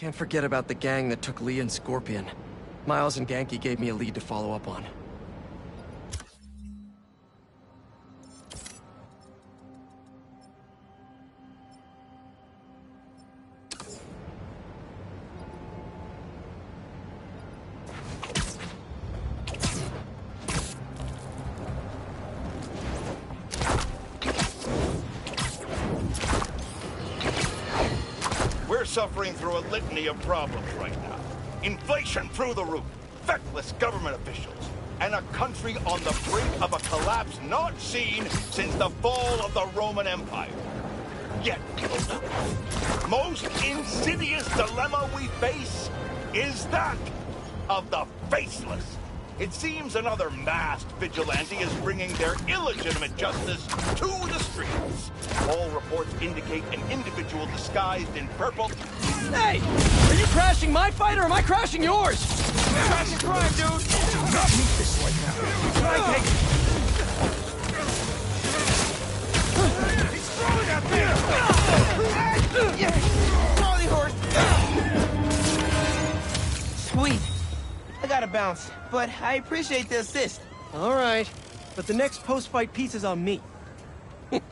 Can't forget about the gang that took Lee and Scorpion. Miles and Ganke gave me a lead to follow up on. Suffering through a litany of problems right now. Inflation through the roof, feckless government officials, and a country on the brink of a collapse not seen since the fall of the Roman Empire. Yet, the most insidious dilemma we face is that of the faceless. It seems another masked vigilante is bringing their illegitimate justice to the streets. All reports indicate an individual disguised in purple. Hey! Are you crashing my fight or am I crashing yours? Crashing crime, dude! Not meet this like that. Try and take it. He's throwing at me! Trolley horse! Sweet. I gotta bounce, but I appreciate the assist. All right, but the next post-fight piece is on me. What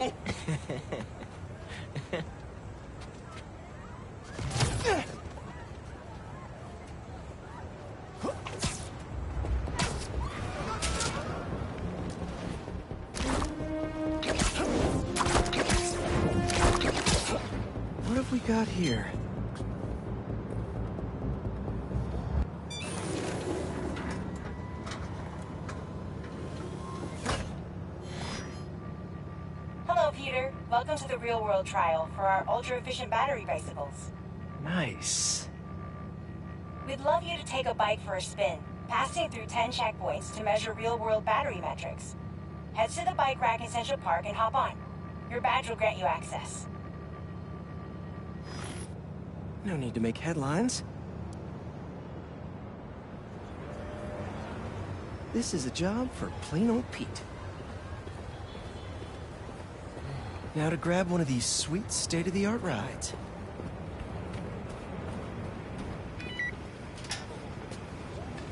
have we got here? Welcome to the real-world trial for our ultra-efficient battery bicycles. Nice. We'd love you to take a bike for a spin, passing through 10 checkpoints to measure real-world battery metrics. Head to the bike rack in Central Park and hop on. Your badge will grant you access. No need to make headlines. This is a job for plain old Pete. Now to grab one of these sweet, state-of-the-art rides.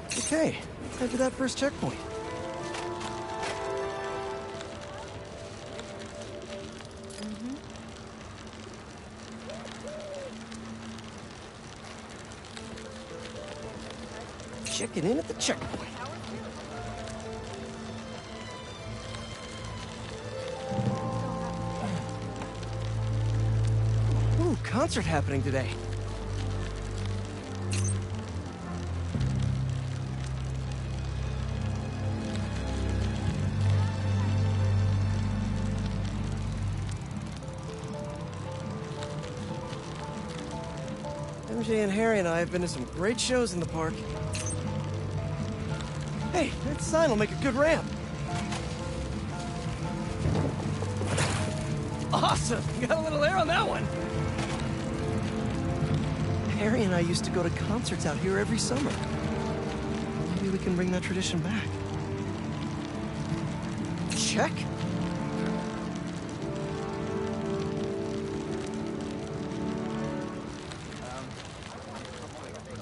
Okay, head to that first checkpoint. Checking in at the checkpoint. Ooh, concert happening today. MJ and Harry and I have been to some great shows in the park. Hey, that sign will make a good ramp. Awesome! You got a little air on that one. Harry and I used to go to concerts out here every summer. Maybe we can bring that tradition back. Check.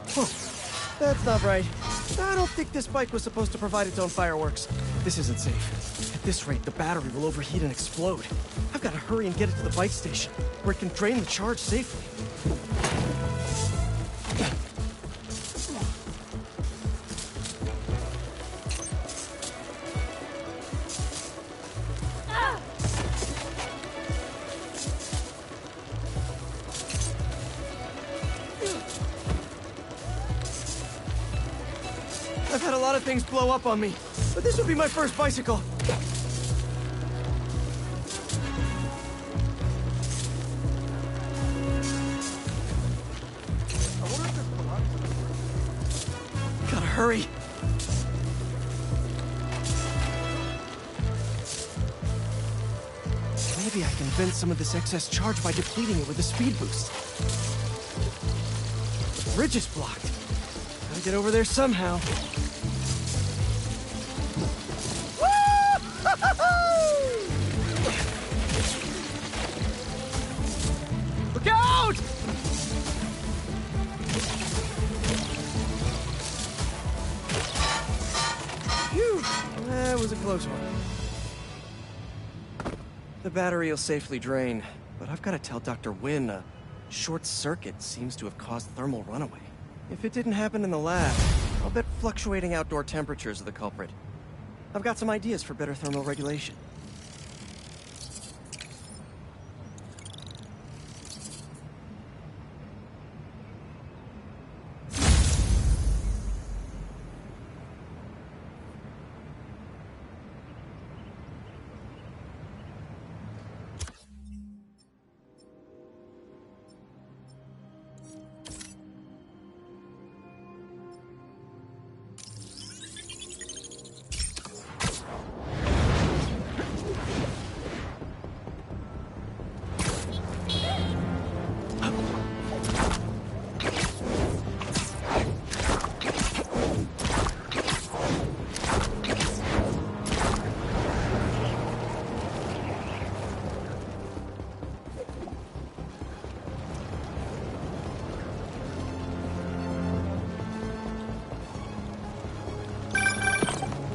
Huh. That's not right. I don't think this bike was supposed to provide its own fireworks. This isn't safe. At this rate, the battery will overheat and explode. I've got to hurry and get it to the bike station, where it can drain the charge safely. I've had a lot of things blow up on me, but this would be my first bicycle. Gotta hurry. Maybe I can vent some of this excess charge by depleting it with a speed boost. The bridge is blocked. Gotta get over there somehow. Look out! That was a close one. The battery will safely drain, but I've got to tell Dr. Wynn a short circuit seems to have caused thermal runaway. If it didn't happen in the lab, I'll bet fluctuating outdoor temperatures are the culprit. I've got some ideas for better thermal regulation.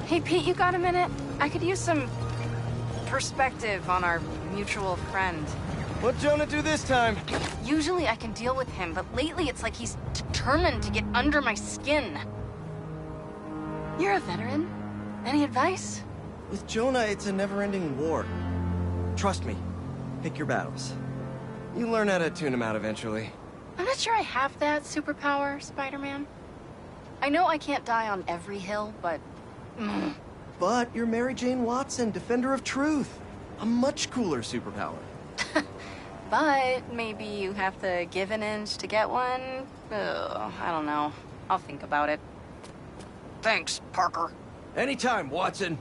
Hey, Pete, you got a minute? I could use some perspective on our mutual friend. What'd Jonah do this time? Usually I can deal with him, but lately it's like he's determined to get under my skin. You're a veteran. Any advice? With Jonah, it's a never-ending war. Trust me, pick your battles. You learn how to tune him out eventually. I'm not sure I have that superpower, Spider-Man. I know I can't die on every hill, but... But you're Mary Jane Watson, Defender of Truth. A much cooler superpower. But maybe you have to give an inch to get one? Ugh, I don't know. I'll think about it. Thanks, Parker. Anytime, Watson.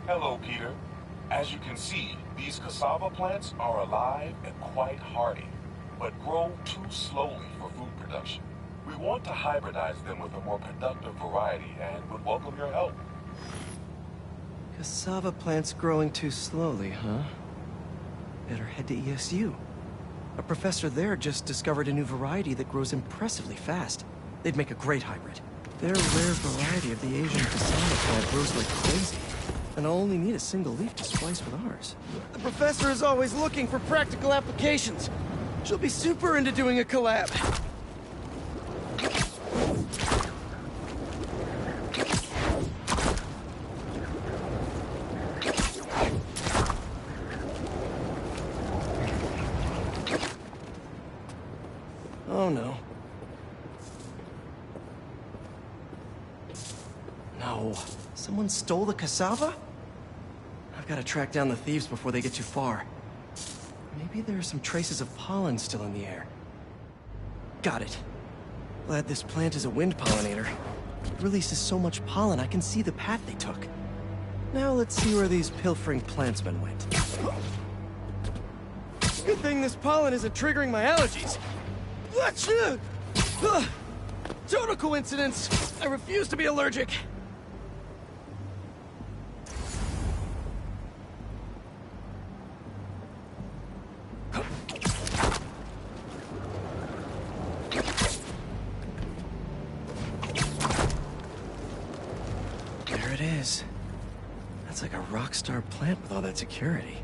Hello, Peter. As you can see, these cassava plants are alive and quite hardy, but grow too slowly for food production. We want to hybridize them with a more productive variety and would welcome your help. Cassava plants growing too slowly, huh? Better head to ESU. A professor there just discovered a new variety that grows impressively fast. They'd make a great hybrid. Their rare variety of the Asian cassava plant grows like crazy, and I'll only need a single leaf to splice with ours. The professor is always looking for practical applications. She'll be super into doing a collab. Oh no. No. Someone stole the cassava? I've got to track down the thieves before they get too far. Maybe there are some traces of pollen still in the air. Got it. Glad this plant is a wind pollinator. It releases so much pollen I can see the path they took. Now let's see where these pilfering plantsmen went. Good thing this pollen isn't triggering my allergies. Total coincidence. I refuse to be allergic. There it is. That's like a rock star plant with all that security.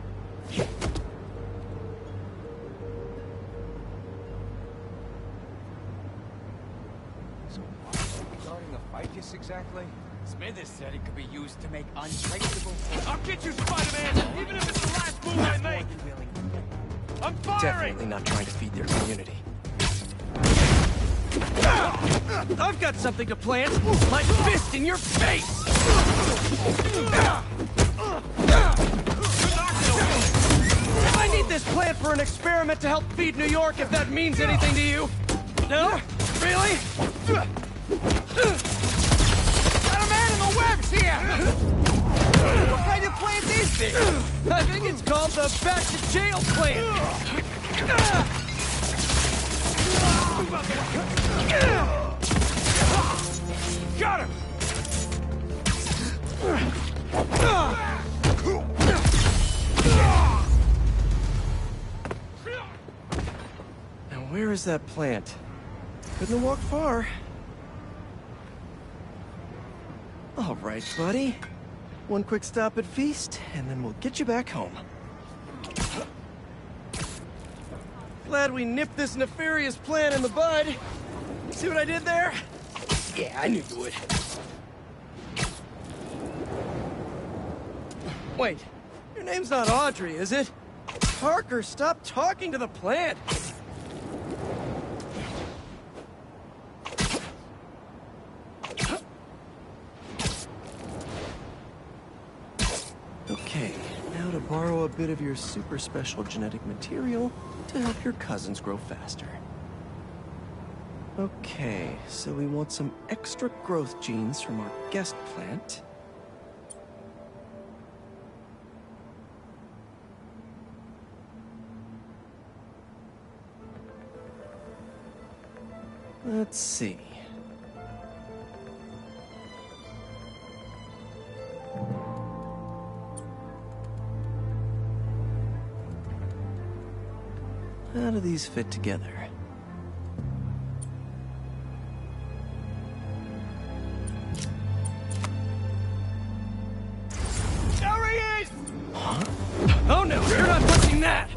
Regarding the ficus exactly? Smithers said it could be used to make untraceable... I'll get you, Spider-Man! Even if it's the last move I make! I'm firing! Definitely not trying to feed their community. I've got something to plant! My fist in your face! I need this plant for an experiment to help feed New York, if that means anything to you. No? Really? Got a man in the webs here! What kind of plant is this? I think it's called the back to jail plant. Got him! Where is that plant? Couldn't have walked far. All right, buddy. One quick stop at Feast, and then we'll get you back home. Glad we nipped this nefarious plan in the bud. See what I did there? Yeah, I knew you would. Wait, your name's not Audrey, is it? Parker, stop talking to the plant! Okay, now to borrow a bit of your super special genetic material to help your cousins grow faster. Okay, so we want some extra growth genes from our guest plant. Let's see. How do these fit together? There he is! Huh? Oh no, you're not touching that!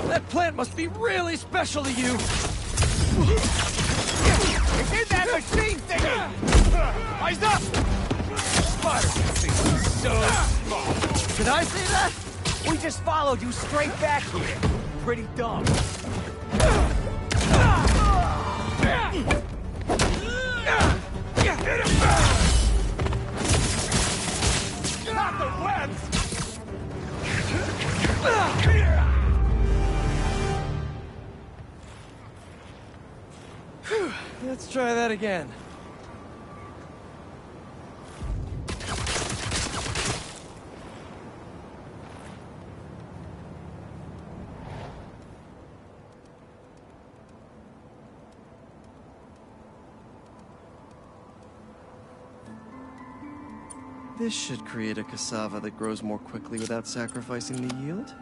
That plant must be really special to you! It's in that machine thingy! Eyes up! Spider-Man thinks he's so smart. Did I say that? We just followed you straight back here. Pretty dumb. Not the webs! Let's try that again. This should create a cassava that grows more quickly without sacrificing the yield.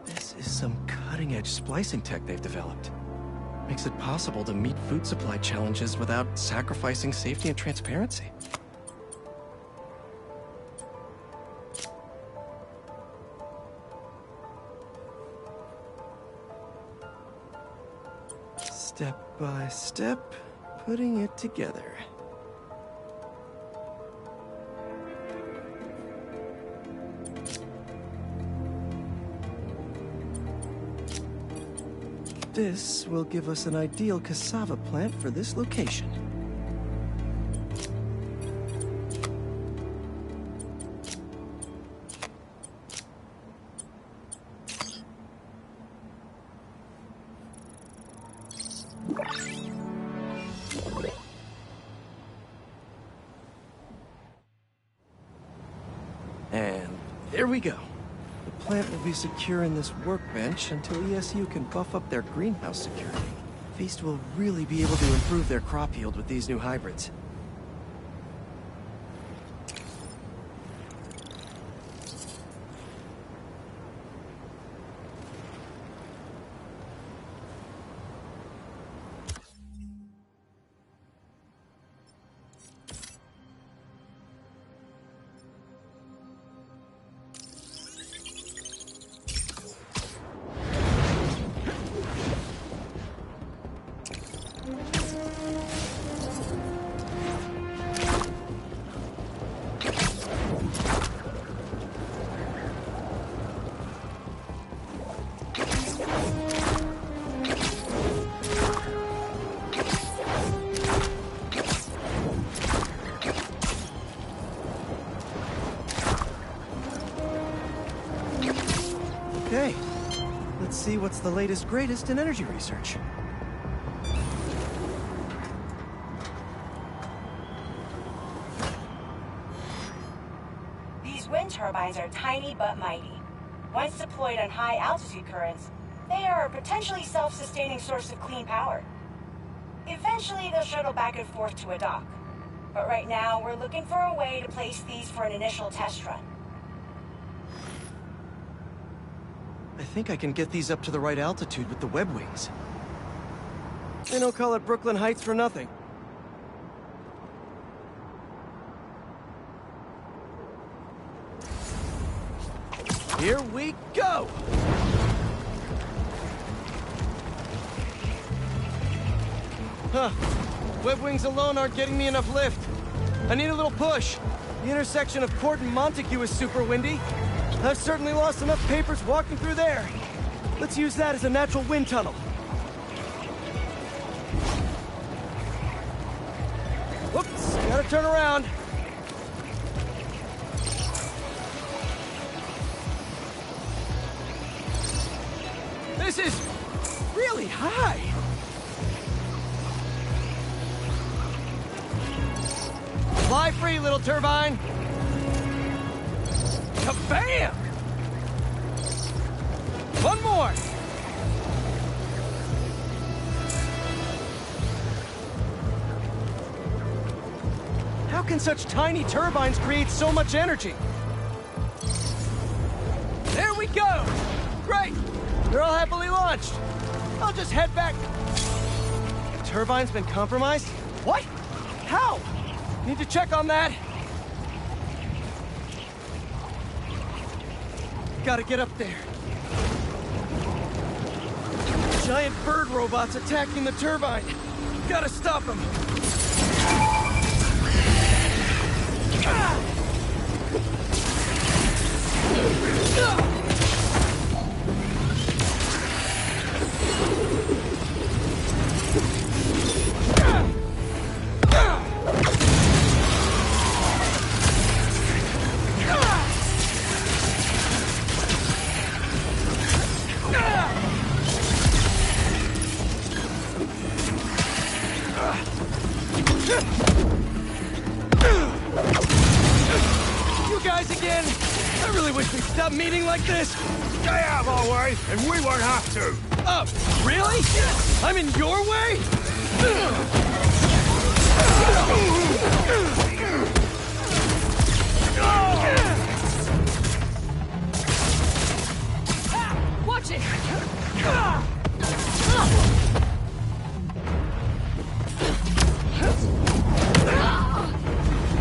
This is some cutting-edge splicing tech they've developed. Makes it possible to meet food supply challenges without sacrificing safety and transparency. Step by step, putting it together. This will give us an ideal cassava plant for this location. And there we go. The plant will be secure in this workbench until ESU can buff up their greenhouse security. Feast will really be able to improve their crop yield with these new hybrids. Okay, let's see what's the latest greatest in energy research. These wind turbines are tiny but mighty. Once deployed on high altitude currents, they are a potentially self-sustaining source of clean power. Eventually, they'll shuttle back and forth to a dock. But right now, we're looking for a way to place these for an initial test run. I think I can get these up to the right altitude with the web wings. They don't call it Brooklyn Heights for nothing. Here we go! Huh. Web wings alone aren't getting me enough lift. I need a little push. The intersection of Court and Montague is super windy. I've certainly lost enough papers walking through there. Let's use that as a natural wind tunnel. Whoops, gotta turn around. This is really high. Fly free, little turbine. Kabam! One more. How can such tiny turbines create so much energy? There we go! Great! They're all happily launched. I'll just head back. The turbine's been compromised? What? How? Need to check on that. Gotta get up there. Giant bird robots attacking the turbine. Gotta stop them. Meeting like this? Stay out of our way, and we won't have to. Oh, really? I'm in your way? Watch it!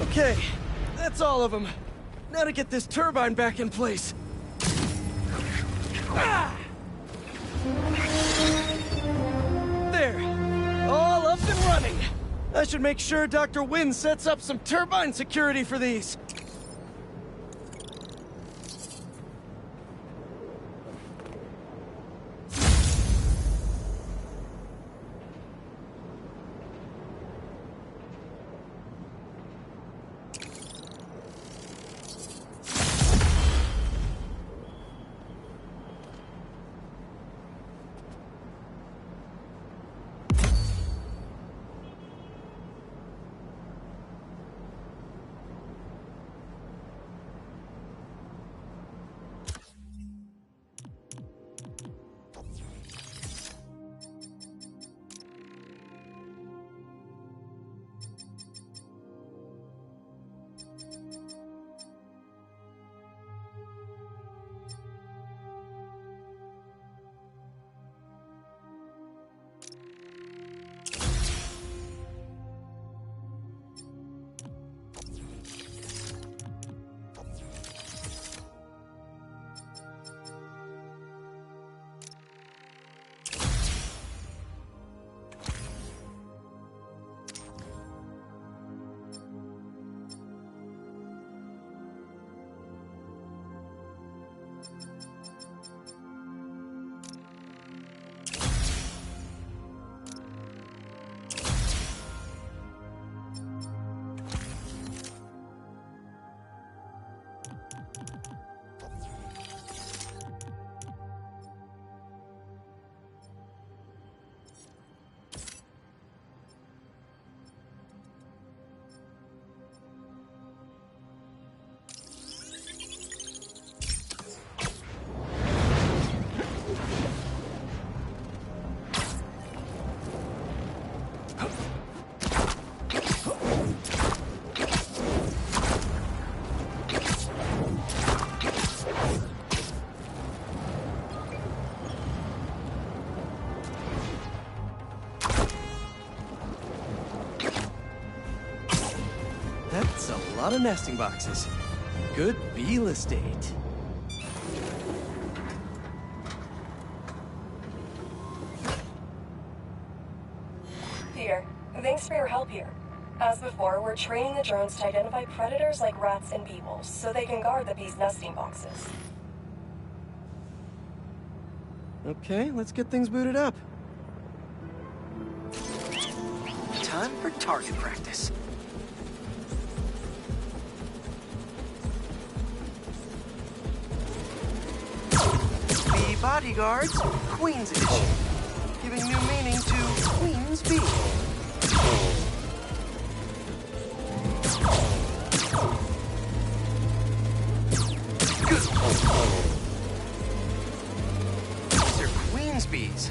Okay, that's all of them. Now to get this turbine back in place. There, all up and running. I should make sure Dr. Wynn sets up some turbine security for these. lot of nesting boxes. Good real estate. Peter, thanks for your help here. As before, we're training the drones to identify predators like rats and beetles, so they can guard the bees' nesting boxes. Okay, let's get things booted up. Time for target practice. Bee Bodyguards, Queen's Edition. Giving new meaning to Queen's Bee. Good. These are Queen's Bees.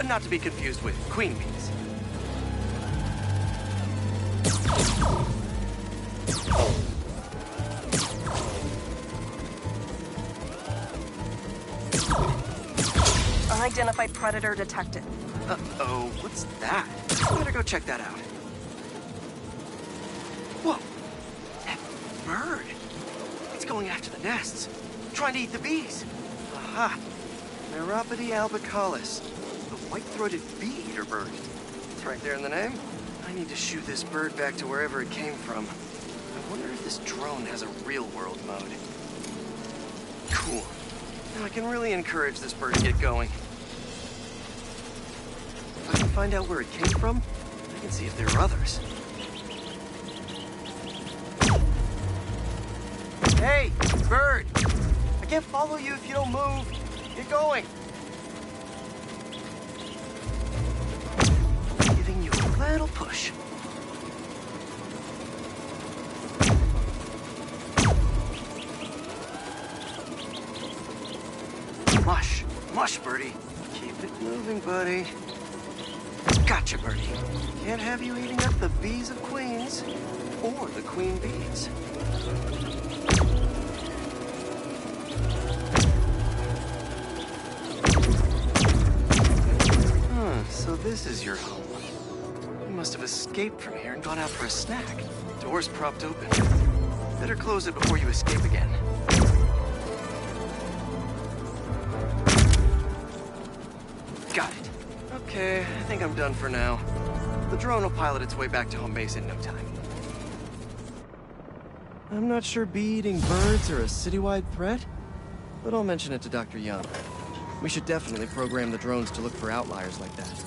Not to be confused with Queen Bees. Unidentified predator detected. Uh-oh, what's that? Better go check that out. Whoa! That bird! It's going after the nests, trying to eat the bees. Aha! Neuropody albicollis, the white-throated bee-eater bird. It's right there in the name. I need to shoot this bird back to wherever it came from. I wonder if this drone has a real-world mode. Cool. Now I can really encourage this bird to get going. If I can find out where it came from, I can see if there are others. Hey, bird! I can't follow you if you don't move. Get going. Giving you a little push. Mush. Mush, birdie. Keep it moving, buddy. Gotcha, birdie. Can't have you eating up the bees of queens or the queen bees. So this is your home. You must have escaped from here and gone out for a snack. Door's propped open. Better close it before you escape again. Got it. Okay, I think I'm done for now. The drone will pilot its way back to home base in no time. I'm not sure bee-eating birds are a citywide threat, but I'll mention it to Dr. Young. We should definitely program the drones to look for outliers like that.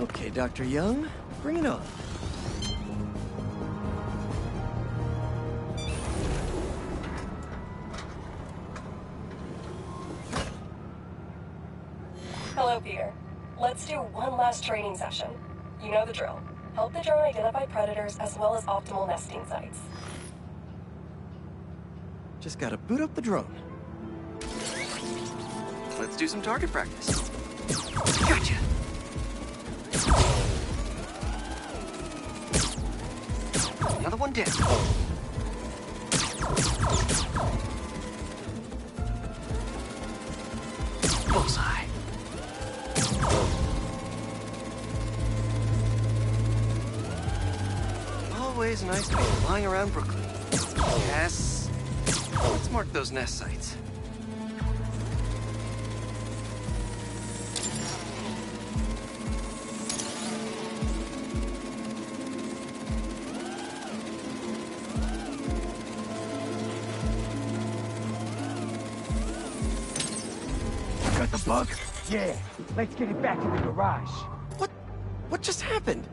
Okay, Dr. Young, bring it on. Hello, Peter. Let's do one last training session. You know the drill. Help the drone identify predators as well as optimal nesting sites. Just gotta boot up the drone. Let's do some target practice. Gotcha! Another one down. Bullseye. Always nice to be flying around Brooklyn. Yes. Let's mark those nest sites. Got the bug? Yeah. Let's get it back in the garage. What? What just happened?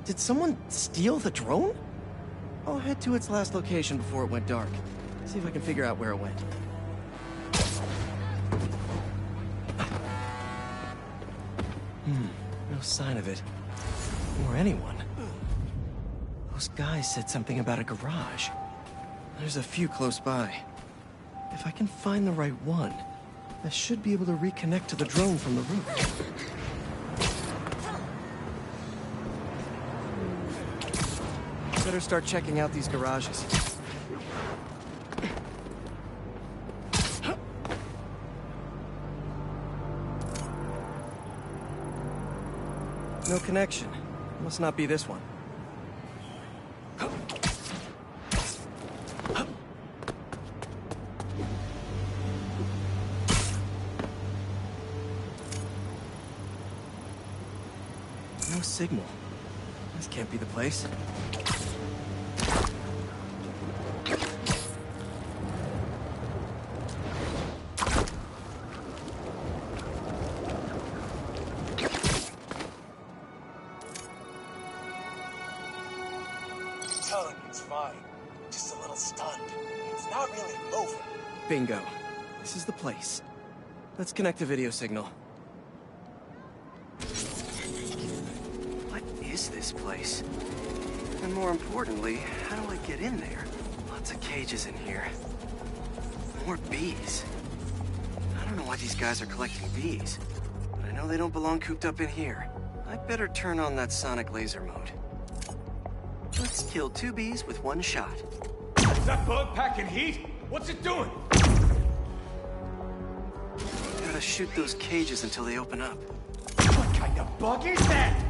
Did someone steal the drone? I'll head to its last location before it went dark. See if I can figure out where it went. No sign of it. Or anyone. Those guys said something about a garage. There's a few close by. If I can find the right one, I should be able to reconnect to the drone from the roof. Better start checking out these garages. No connection. Must not be this one. No signal. This can't be the place. Telling you it's fine. Just a little stunned. It's not really moving. Bingo. This is the place. Let's connect the video signal. What is this place? And more importantly, how do I get in there? Lots of cages in here. More bees. I don't know why these guys are collecting bees, but I know they don't belong cooped up in here. I'd better turn on that sonic laser mode. Let's kill 2 bees with 1 shot. Is that bug packing heat? What's it doing? Gotta shoot those cages until they open up. What kind of bug is that?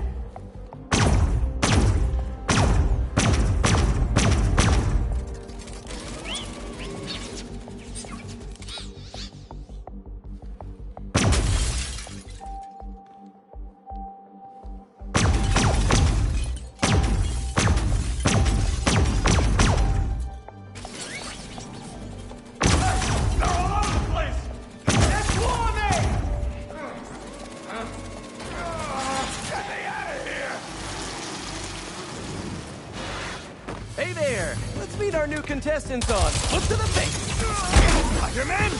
Hey there! Let's meet our new contestants on Look to the Face! Spider-Man!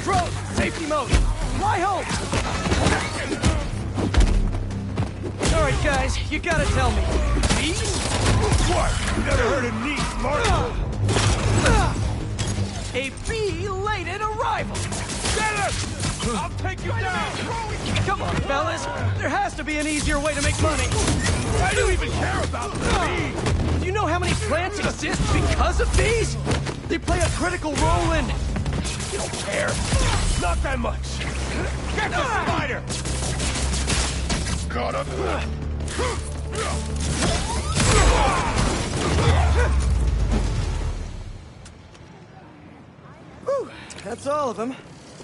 Drone! Safety mode! Fly home! Alright guys, you gotta tell me. Bees? What? You never heard of neat, Mark? A bee-laden arrival! Get him! I'll take you down! Come on, fellas! There has to be an easier way to make money! I don't even care about the bees! Do you know how many plants exist because of bees? They play a critical role in... You don't care! Not that much! Get the spider! Got him! Whew, that's all of them.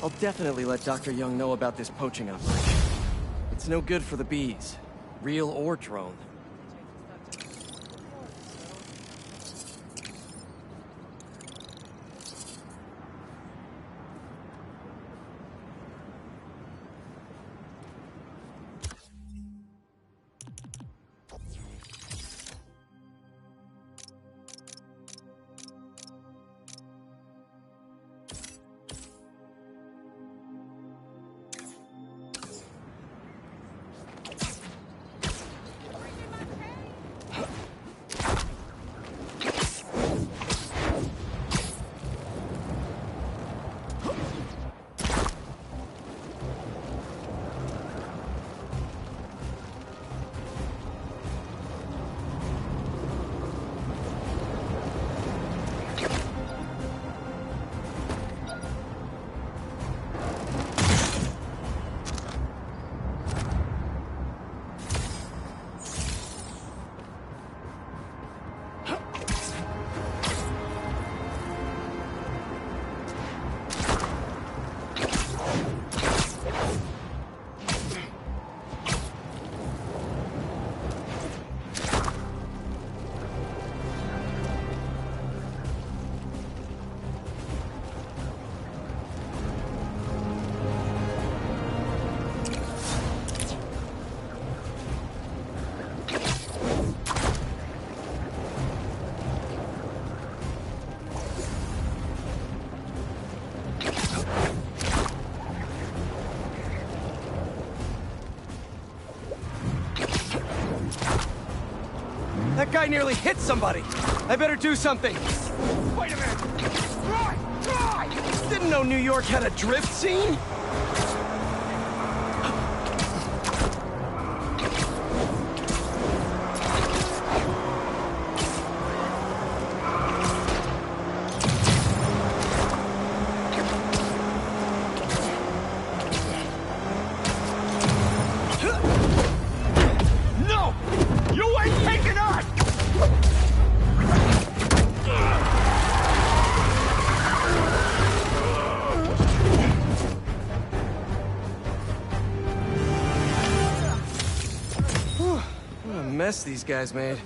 I'll definitely let Dr. Young know about this poaching operation. It's no good for the bees, real or drone. guy nearly hit somebody. I better do something. Wait a minute! Try! Didn't know New York had a drift scene? No! You ain't taking us! What a mess these guys made.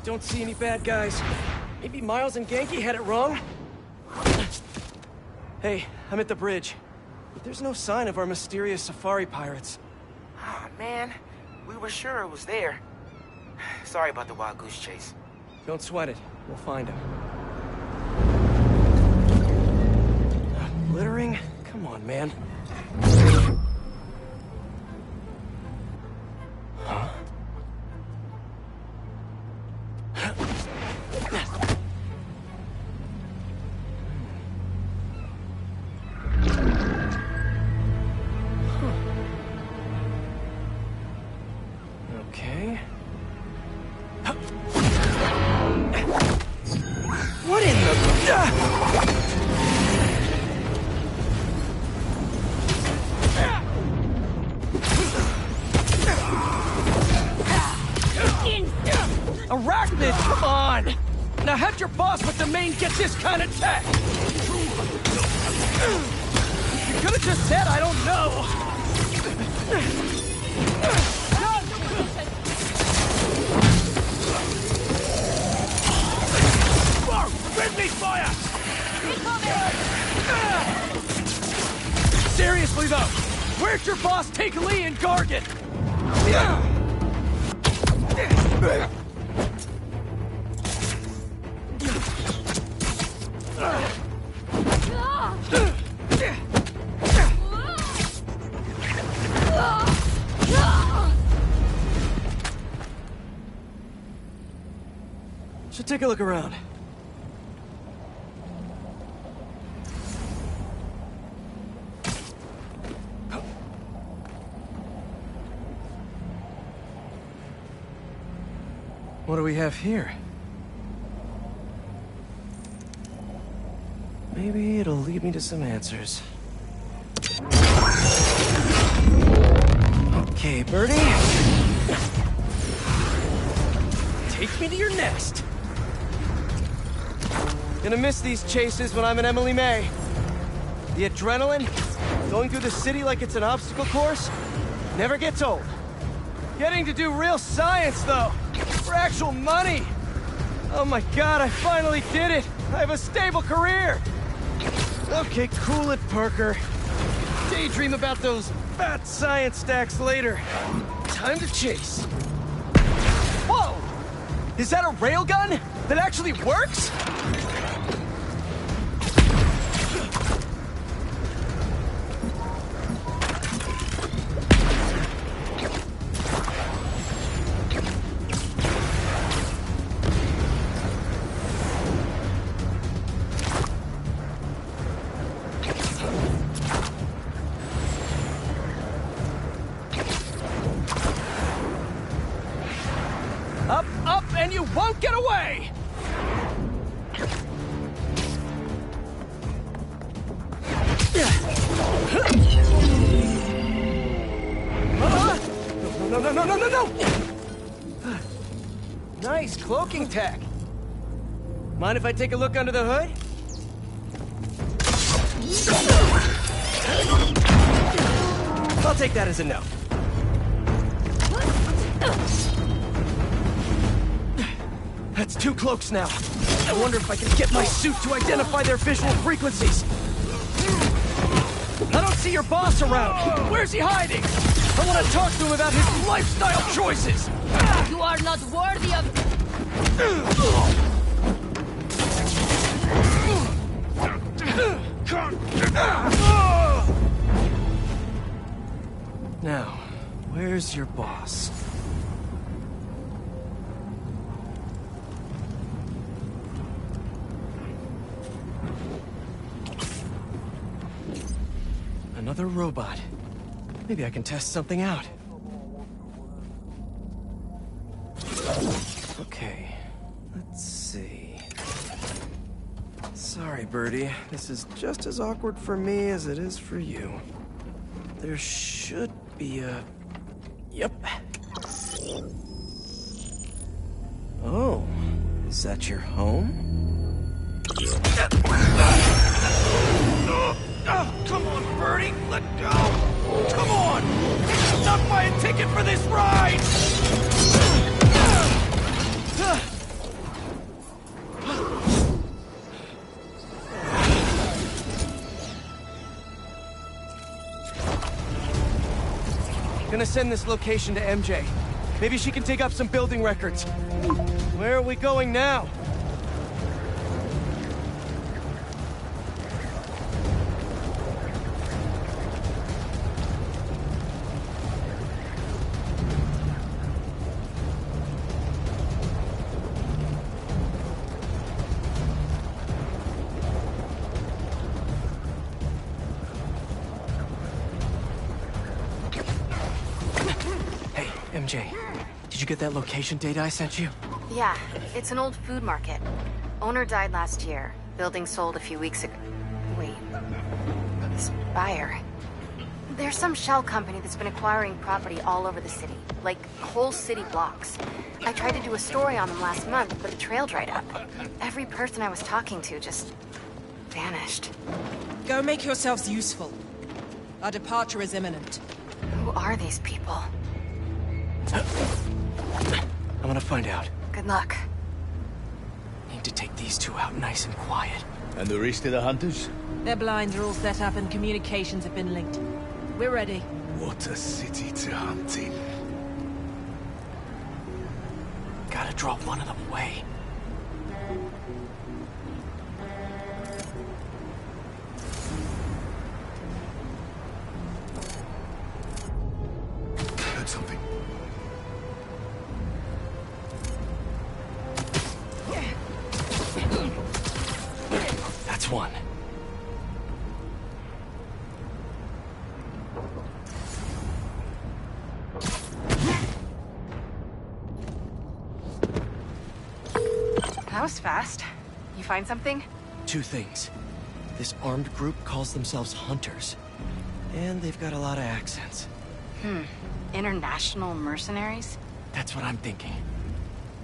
Don't see any bad guys. Maybe Miles and Genki had it wrong? Hey, I'm at the bridge. But there's no sign of our mysterious safari pirates. Oh, man. We were sure it was there. Sorry about the wild goose chase. Don't sweat it. We'll find him. Littering? Come on, man. Huh? Okay. What in the... Arachnid, come on! Now how'd your boss with the main get this kind of tech? You could've just said I don't know! Friendly fire! Seriously though, where'd your boss take Lee and Gargan? Should take a look around. What do we have here? Maybe it'll lead me to some answers. Okay, Birdie. Take me to your nest. Gonna miss these chases when I'm in Emily May. The adrenaline, going through the city like it's an obstacle course, never gets old. Getting to do real science, though, for actual money. Oh my God, I finally did it. I have a stable career. Okay, cool it, Parker. Daydream about those fat science stacks later. Time to chase. Whoa! Is that a railgun that actually works? Up, up, and you won't get away! tag. Mind if I take a look under the hood? I'll take that as a no. That's 2 cloaks now. I wonder if I can get my suit to identify their visual frequencies. I don't see your boss around. Where's he hiding? I want to talk to him about his lifestyle choices. You are not worthy of... Now, where's your boss? Another robot. Maybe I can test something out. Okay, let's see. Sorry, Birdie. This is just as awkward for me as it is for you. There should be a... Yep. Oh, is that your home? Oh, come on, Birdie! Let go! Come on! Not buy a ticket for this ride! Gonna send this location to MJ. Maybe she can dig up some building records. Where are we going now? MJ, did you get that location data I sent you? Yeah, it's an old food market. Owner died last year. Building sold a few weeks ago. Wait. This buyer. There's some shell company that's been acquiring property all over the city. Like, whole city blocks. I tried to do a story on them last month, but the trail dried up. Every person I was talking to just... vanished. Go make yourselves useful. Our departure is imminent. Who are these people? I'm gonna find out. Good luck. Need to take these 2 out nice and quiet. And the rest of the hunters? Their blinds are all set up and communications have been linked. We're ready. What a city to hunt in. Gotta draw one of them away. Heard something. That's one. That was fast. You find something? 2 things. This armed group calls themselves Hunters. And they've got a lot of accents. International mercenaries? That's what I'm thinking.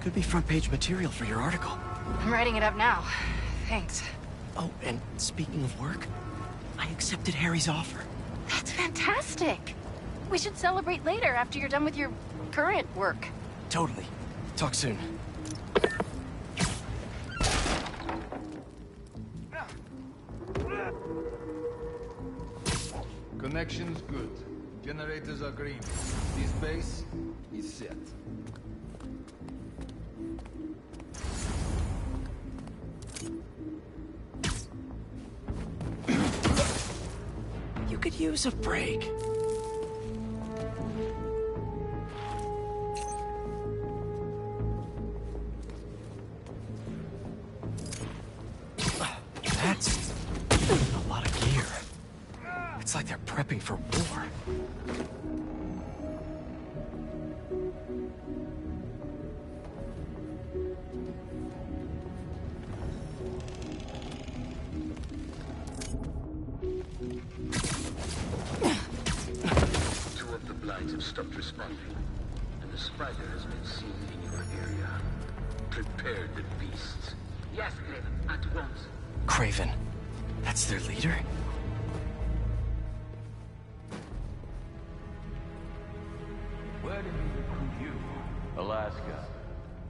Could be front-page material for your article. I'm writing it up now. Thanks. Oh, and speaking of work, I accepted Harry's offer. That's fantastic. We should celebrate later after you're done with your current work. Totally. Talk soon. Connection's good. Generators are green. This base is set. You could use a break. That's a lot of gear. It's like they're prepping for war. Two of the blinds have stopped responding, and the spider has been seen in your area. Prepare the beasts. Yes, Craven, at once. Craven. That's their leader? Where did we recruit you? Alaska.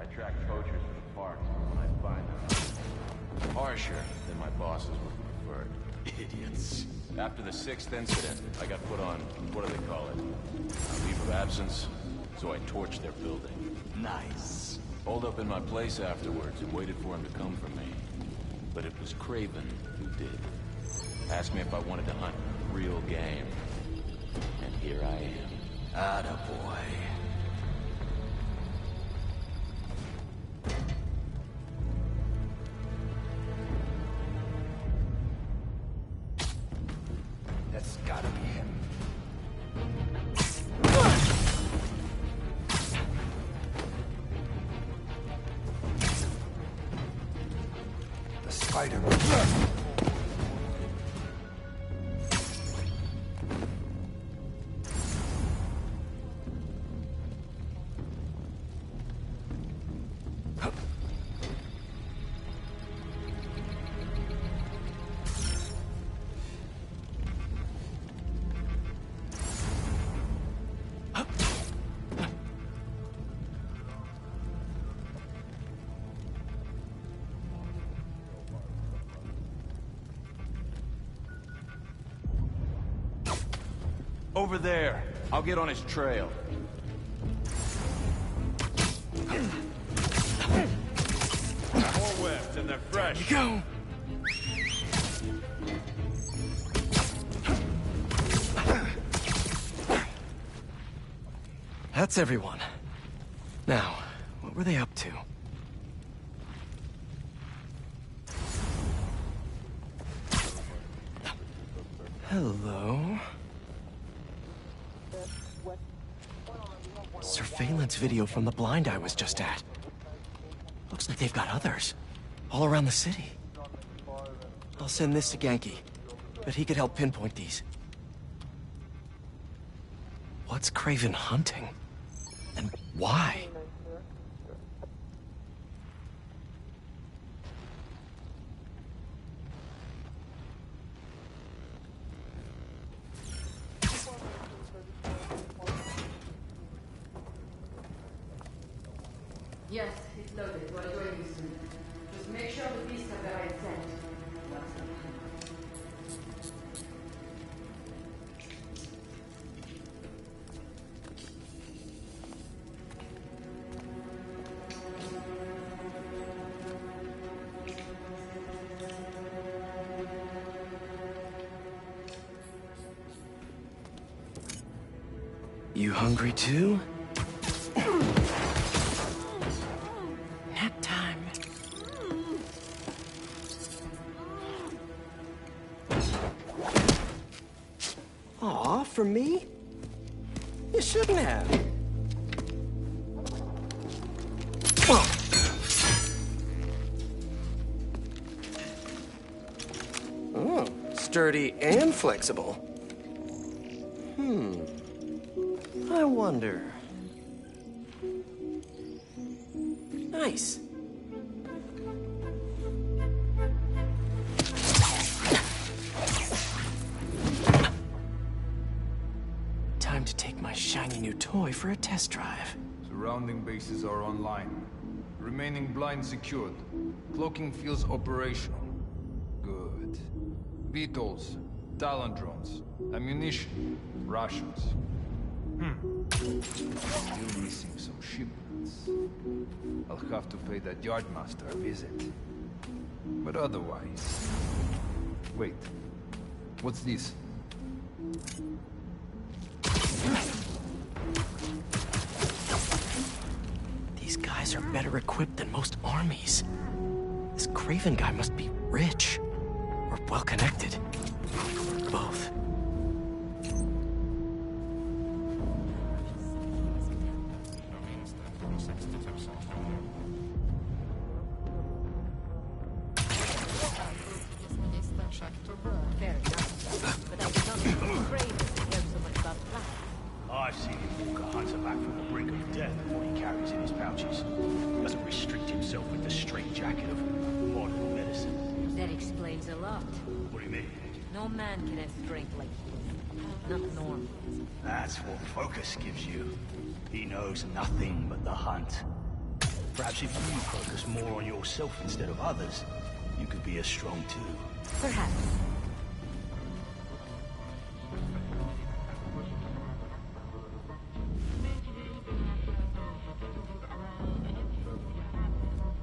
I track poachers for the parks, but when I find them harsher than my bosses would prefer. Idiots. After the 6th incident, I got put on, what do they call it? A leave of absence, so I torched their building. Nice. Holed up in my place afterwards and waited for him to come for me. But it was Craven who did. Asked me if I wanted to hunt real game. And here I am. Attaboy. That's gotta be him. The spider. Over there. I'll get on his trail. More webs and they're fresh. There you go. That's everyone. Now, what were they up to? Hello? Surveillance video from the blind I was just at. Looks like they've got others. All around the city. I'll send this to Genki. Bet he could help pinpoint these. What's Craven hunting? And why? Yes, it's loaded. We're doing this soon. Just make sure the beasts have the right scent. That's the plan. You hungry too? Nap time. Aw, for me? You shouldn't have. Oh, sturdy and flexible. I wonder. Nice. Time to take my shiny new toy for a test drive. Surrounding bases are online. Remaining blind secured. Cloaking fields operational. Good. Beetles, Talon drones, ammunition, rations. Still missing some shipments. I'll have to pay that yardmaster a visit. But otherwise... Wait. What's this? These guys are better equipped than most armies. This Craven guy must be rich. Or well-connected. Both. I've seen him walk a hunter back from the brink of death with what he carries in his pouches. Doesn't restrict himself explains a lot. What do you mean? No man can have strength like you. Not normal. That's what focus gives you. He knows nothing but the hunt. Perhaps if you focus more on yourself instead of others, you could be as strong too. Perhaps.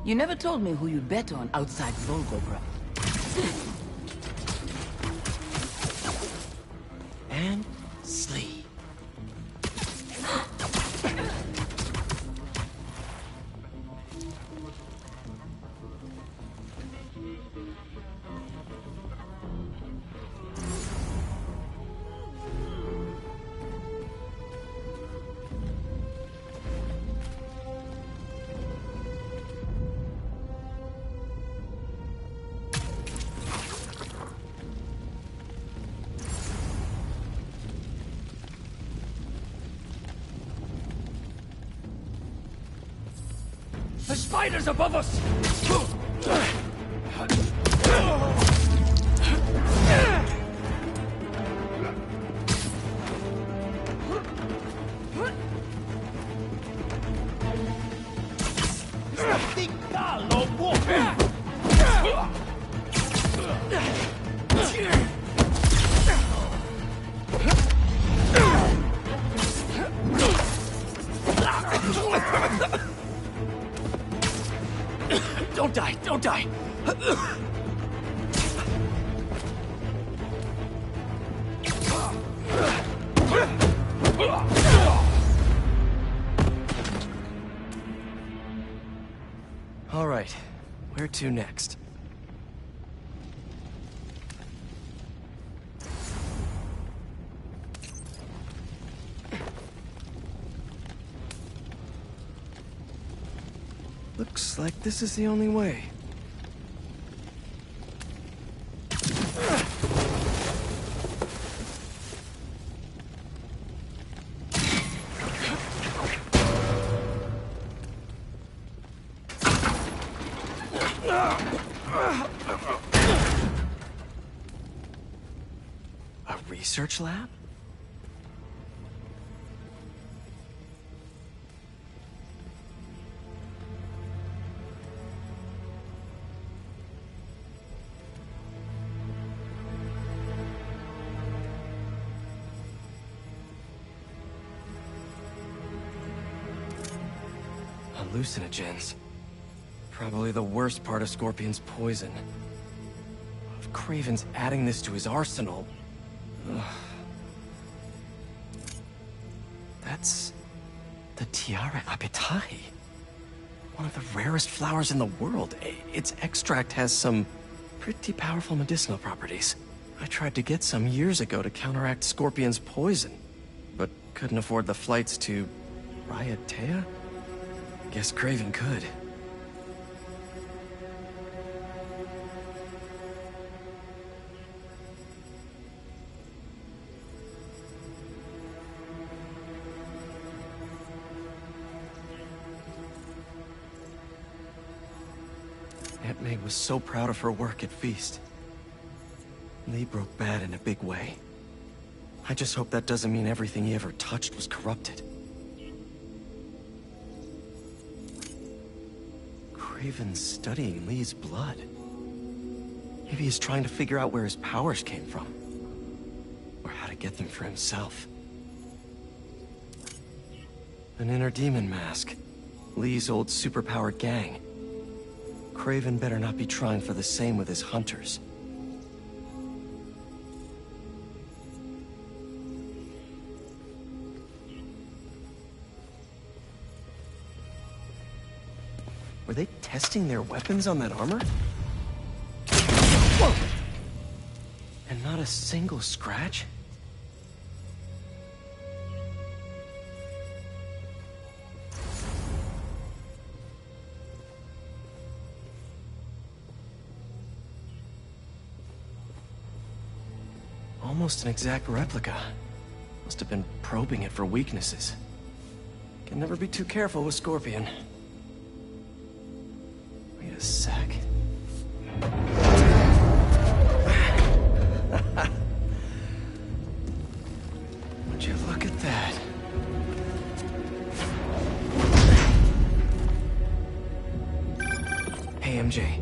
You never told me who you'd bet on outside Volgograd. And Slee. The spider's above us! Don't die! Don't die! All right, where to next? Looks like this is the only way. A research lab? Hallucinogens. Probably the worst part of Scorpion's poison. If Kraven's adding this to his arsenal... Ugh. That's... the Tiara Apitai. One of the rarest flowers in the world. Its extract has some pretty powerful medicinal properties. I tried to get some years ago to counteract Scorpion's poison, but couldn't afford the flights to... Raiatea? Guess Kraven could. Aunt May was so proud of her work at Feast. Lee broke bad in a big way. I just hope that doesn't mean everything he ever touched was corrupted. Kraven's studying Lee's blood. Maybe he's trying to figure out where his powers came from. Or how to get them for himself. An inner demon mask. Lee's old superpowered gang. Kraven better not be trying for the same with his hunters. Were they testing their weapons on that armor? Whoa! And not a single scratch? Almost an exact replica. Must have been probing it for weaknesses. Can never be too careful with Scorpion. Wait a sec. MJ,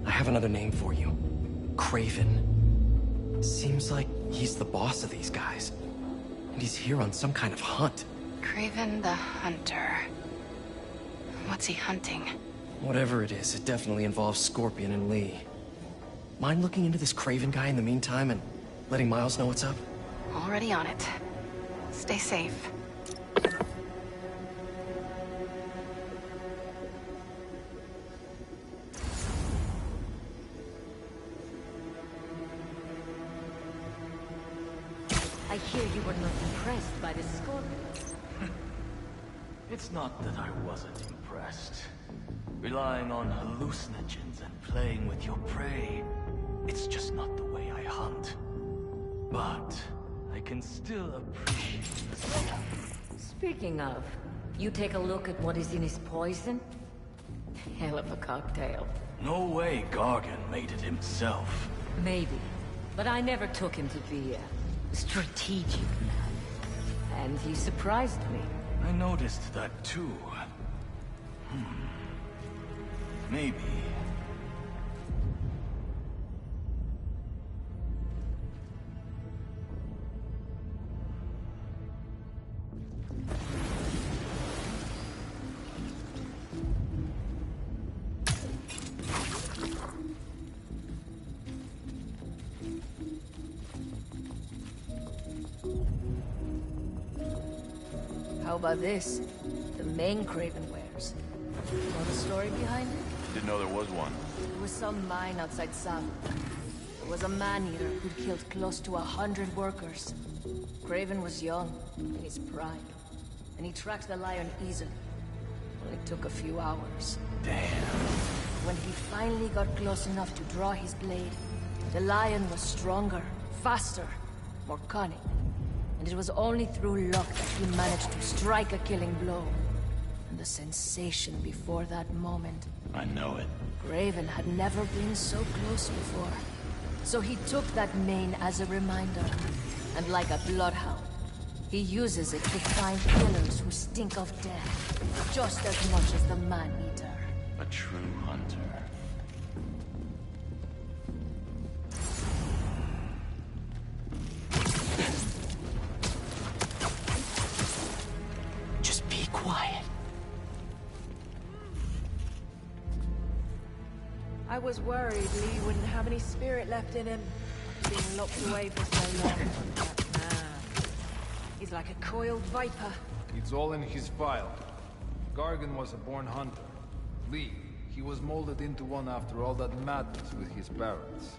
I have another name for you. Craven. Seems like he's the boss of these guys. And he's here on some kind of hunt. Craven the Hunter. What's he hunting? Whatever it is, it definitely involves Scorpion and Lee. Mind looking into this Craven guy in the meantime and letting Miles know what's up? Already on it. Stay safe. I hear you were not impressed by the Scorpion. It's not that I wasn't impressed. Relying on hallucinogens and playing with your prey. It's just not the way I hunt. But I can still appreciate the stuff. Speaking of, you take a look at what is in his poison? Hell of a cocktail. No way Gargan made it himself. Maybe, but I never took him to be a strategic man. And he surprised me. I noticed that too. Maybe. How about this? The main Craven wears. Know the story behind it? Didn't know there was one. There was some mine outside Sam. There was a man-eater who'd killed close to 100 workers. Craven was young, in his prime, and he tracked the lion easily. Only took a few hours. Damn. When he finally got close enough to draw his blade, the lion was stronger, faster, more cunning. And it was only through luck that he managed to strike a killing blow. And the sensation before that moment. I know it. Craven had never been so close before. So he took that mane as a reminder. And like a bloodhound, he uses it to find killers who stink of death, just as much as the man-eater. A true hunter. Just be quiet. I was worried Lee wouldn't have any spirit left in him. Being locked away for so long. But nah. He's like a coiled viper. It's all in his file. Gargan was a born hunter. Lee, he was molded into one after all that madness with his parents.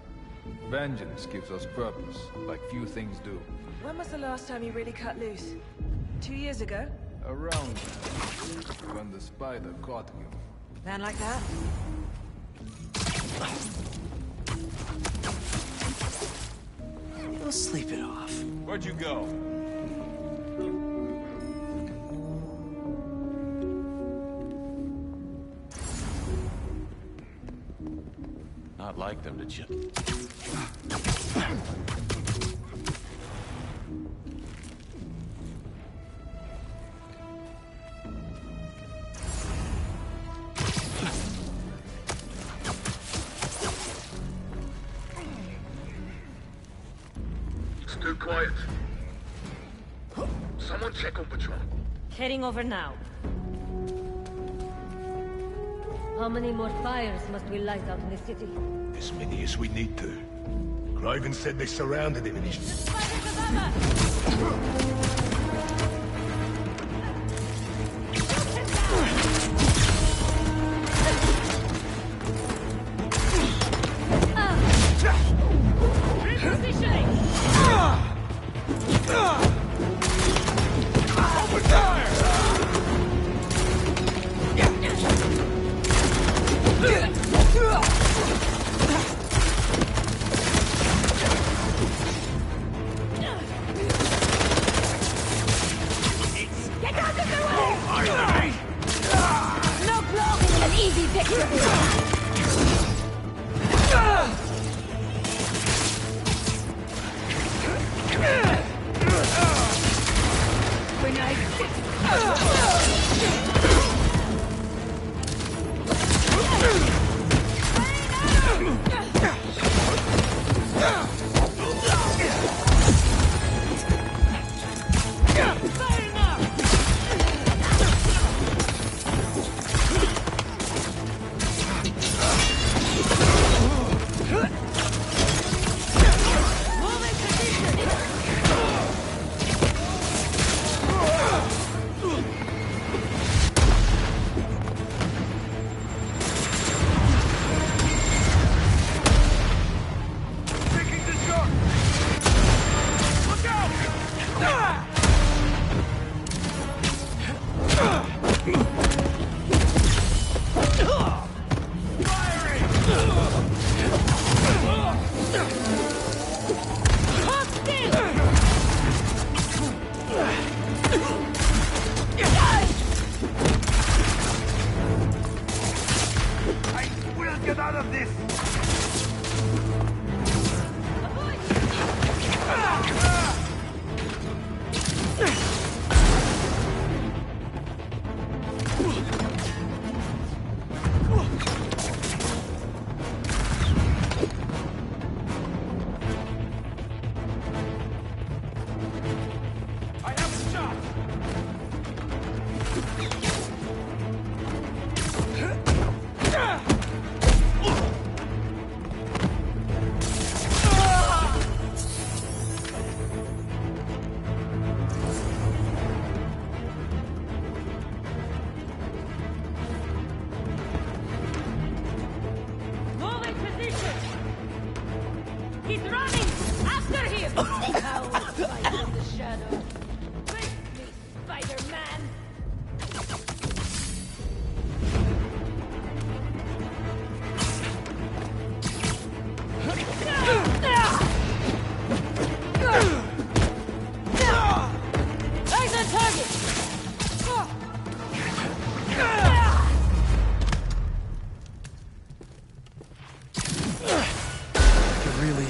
Vengeance gives us purpose, like few things do. When was the last time you really cut loose? 2 years ago? Around when the spider caught you. Man like that? We'll sleep it off. Where'd you go? Not like them, did you? Too quiet. Someone check on patrol. Heading over now. How many more fires must we light out in the city? As many as we need to. Craven said they surrounded him in his... got this!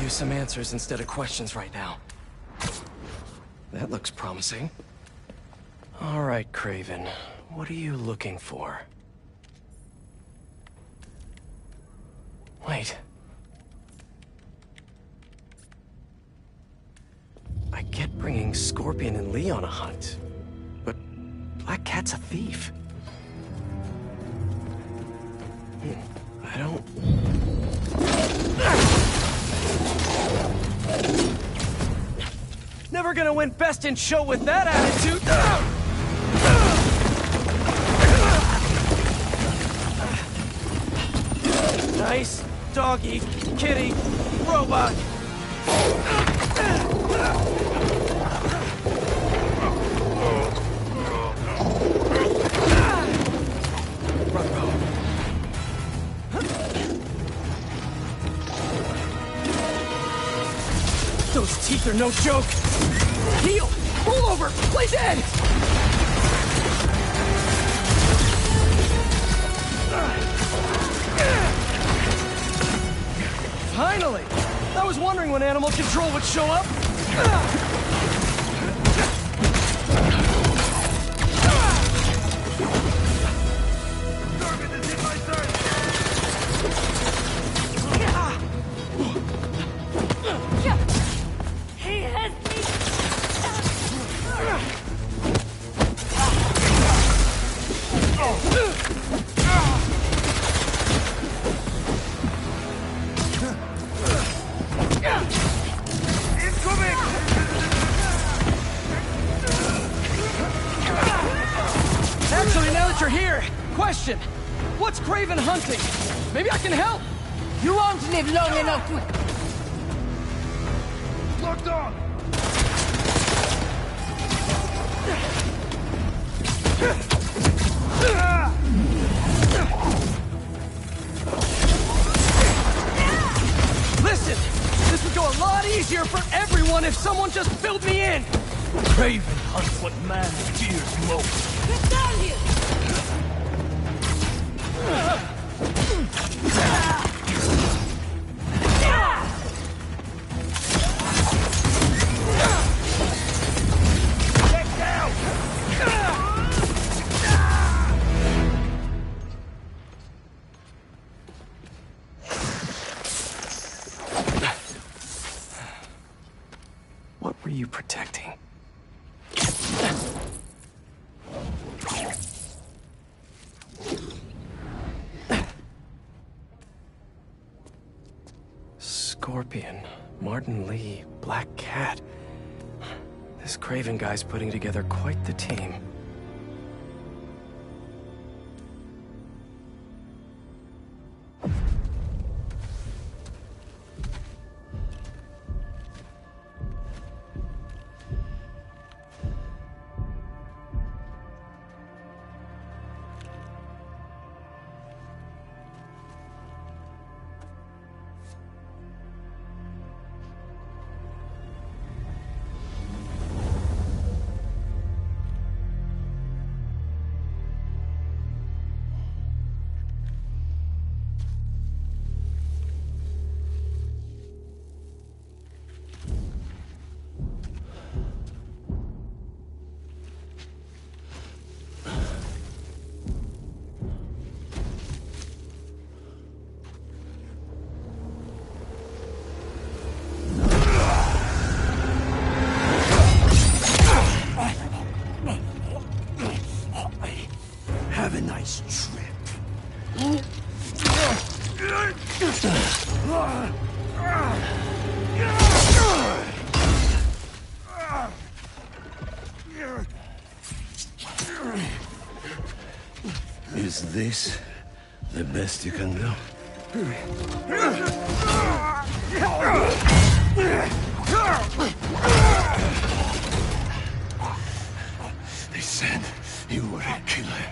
Some answers instead of questions right now. That looks promising. All right, Kraven. What are you looking for? Wait. I get bringing Scorpion and Lee on a hunt, but Black Cat's a thief. I don't... Never gonna win Best in Show with that attitude! Nice doggy, kitty, robot! Those teeth are no joke! Heal! Roll over! Play dead! Finally! I was wondering when animal control would show up! Question! What's Kraven hunting? Maybe I can help! You won't live long enough to... Locked on! Listen! This would go a lot easier for everyone if someone just filled me in! Kraven hunts what man fears most. Get down here! What were you protecting? Scorpion, Martin Lee, Black Cat. This Kraven guy's putting together quite the team. Is this the best you can do? They said you were a killer.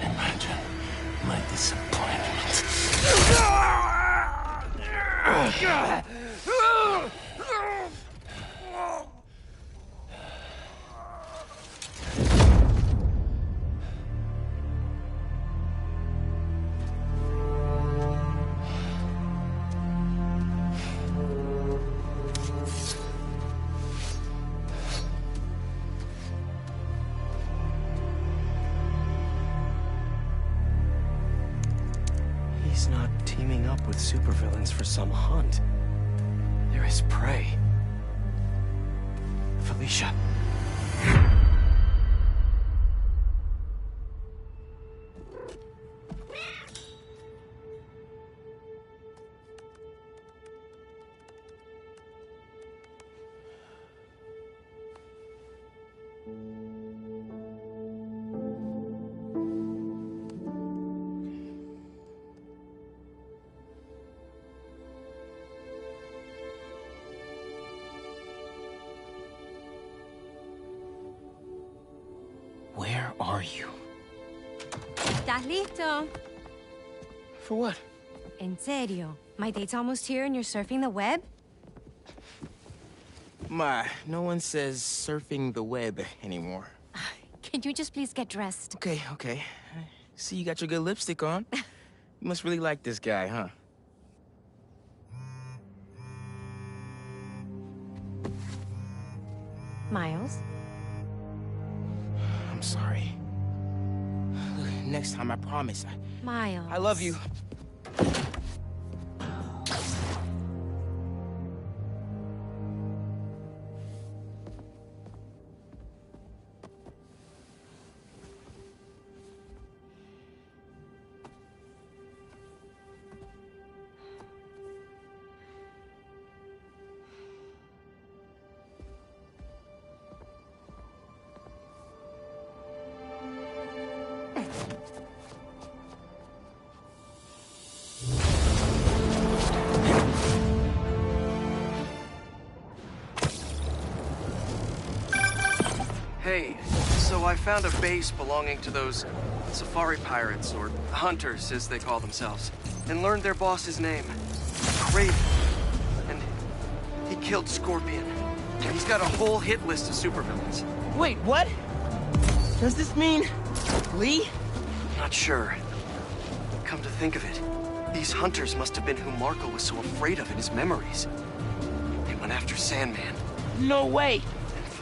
Imagine my disappointment. He's not teaming up with supervillains for some hunt. They're his prey. Felicia. Where are you? ¿Estás listo? For what? En serio? My date's almost here and you're surfing the web? Ma, no one says surfing the web anymore. Can you just please get dressed? Okay. See, you got your good lipstick on. You must really like this guy, huh? Miles? I'm sorry. Look, next time, I promise. Miles. I love you. Hey, so I found a base belonging to those safari pirates, or hunters, as they call themselves, and learned their boss's name, Kraven. And he killed Scorpion. And he's got a whole hit list of supervillains. Wait, what? Does this mean Lee? Not sure. Come to think of it, these hunters must have been who Marco was so afraid of in his memories. They went after Sandman. No way!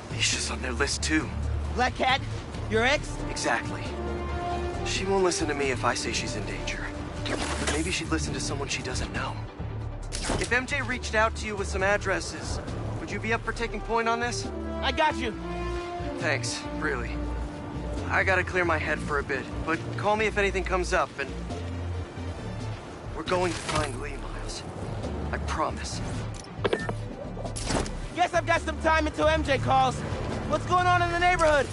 Felicia's on their list too. Black Cat? Your ex? Exactly. She won't listen to me if I say she's in danger. But maybe she'd listen to someone she doesn't know. If MJ reached out to you with some addresses, would you be up for taking point on this? I got you. Thanks, really. I gotta clear my head for a bit, but call me if anything comes up, and... we're going to find Lee, Miles. I promise. Guess I've got some time until MJ calls. What's going on in the neighborhood?